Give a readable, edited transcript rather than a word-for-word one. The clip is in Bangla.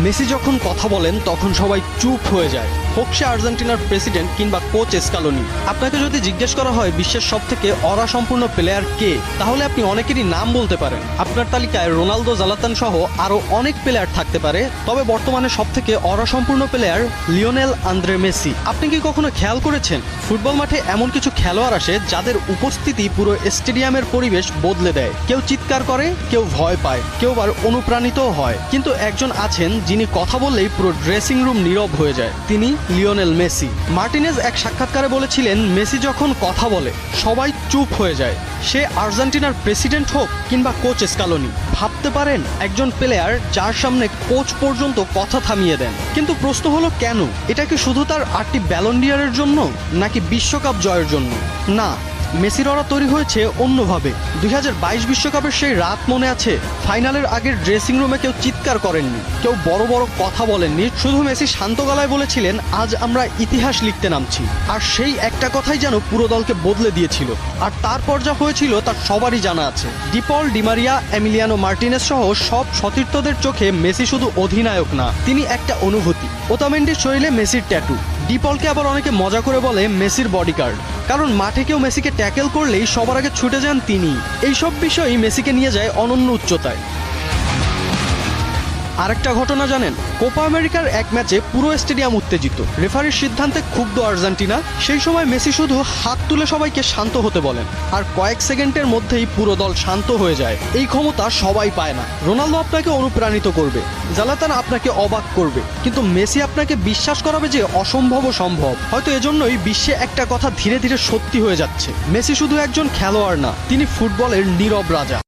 মেসি যখন কথা বলেন তখন সবাই চুপ হয়ে যায়, হোক সে আর্জেন্টিনার প্রেসিডেন্ট কিংবা কোচ স্কালোনি। আপনাকে যদি জিজ্ঞেস করা হয় বিশ্বের সবথেকে অরাসম্পূর্ণ প্লেয়ার কে, তাহলে আপনি অনেকেরই নাম বলতে পারেন। আপনার তালিকায় রোনালদো, জালাতান সহ আরও অনেক প্লেয়ার থাকতে পারে, তবে বর্তমানে সবথেকে অরাসম্পূর্ণ প্লেয়ার লিওনেল আন্দ্রে মেসি। আপনি কি কখনো খেয়াল করেছেন ফুটবল মাঠে এমন কিছু খেলোয়াড় আসে যাদের উপস্থিতি পুরো স্টেডিয়ামের পরিবেশ বদলে দেয়? কেউ চিৎকার করে, কেউ ভয় পায়, কেউ আবার অনুপ্রাণিতও হয়, কিন্তু একজন আছেন যিনি কথা বললেই পুরো ড্রেসিং রুম নীরব হয়ে যায়। তিনি লিওনেল মেসি। মার্টিনেজ এক সাক্ষাৎকারে বলেছিলেন, মেসি যখন কথা বলে সবাই চুপ হয়ে যায়, সে আর্জেন্টিনার প্রেসিডেন্ট হোক কিংবা কোচ স্কালোনি। ভাবতে পারেন, একজন প্লেয়ার যার সামনে কোচ পর্যন্ত কথা থামিয়ে দেন। কিন্তু প্রশ্ন হলো কেন? এটা কি শুধু তার 8টি ব্যালন ডি'অরের জন্য, নাকি বিশ্বকাপ জয়ের জন্য? না, মেসির ওরা তৈরি হয়েছে অন্যভাবে। 2022 বিশ্বকাপের সেই রাত মনে আছে? ফাইনালের আগের ড্রেসিং রুমে কেউ চিৎকার করেননি, কেউ বড় বড় কথা বলেননি, শুধু মেসি শান্ত গলায় বলেছিলেন, আজ আমরা ইতিহাস লিখতে নামছি। আর সেই একটা কথাই যেন পুরো দলকে বদলে দিয়েছিল। আর তারপর যা হয়েছিল তার সবারই জানা আছে। ডিপল, ডিমারিয়া, এমিলিয়ানো মার্টিনেজ সহ সব সতীর্থদের চোখে মেসি শুধু অধিনায়ক না, তিনি একটা অনুভূতি। ওতামেন্ডির শরীরে মেসির ট্যাটু। ডিপলকে আবার অনেকে মজা করে বলে মেসির বডিগার্ড, কারণ মাঠে কেউ মেসিকে ট্যাকেল করলেই সবার আগে ছুটে যান তিনি। এইসব বিষয়ই মেসিকে নিয়ে যায় অনন্য উচ্চতায়। আরেকটা ঘটনা জানেন? কোপা আমেরিকার এক ম্যাচে পুরো স্টেডিয়াম উত্তেজিত, রেফারির সিদ্ধান্তে ক্ষুব্ধ আর্জেন্টিনা। সেই সময় মেসি শুধু হাত তুলে সবাইকে শান্ত হতে বলেন, আর কয়েক সেকেন্ডের মধ্যেই পুরো দল শান্ত হয়ে যায়। এই ক্ষমতা সবাই পায় না। রোনালদো আপনাকে অনুপ্রাণিত করবে, জালাতান আপনাকে অবাক করবে, কিন্তু মেসি আপনাকে বিশ্বাস করাবে যে অসম্ভবও সম্ভব। হয়তো এজন্যই বিশ্বে একটা কথা ধীরে ধীরে সত্যি হয়ে যাচ্ছে, মেসি শুধু একজন খেলোয়াড় না, তিনি ফুটবলের নীরব রাজা।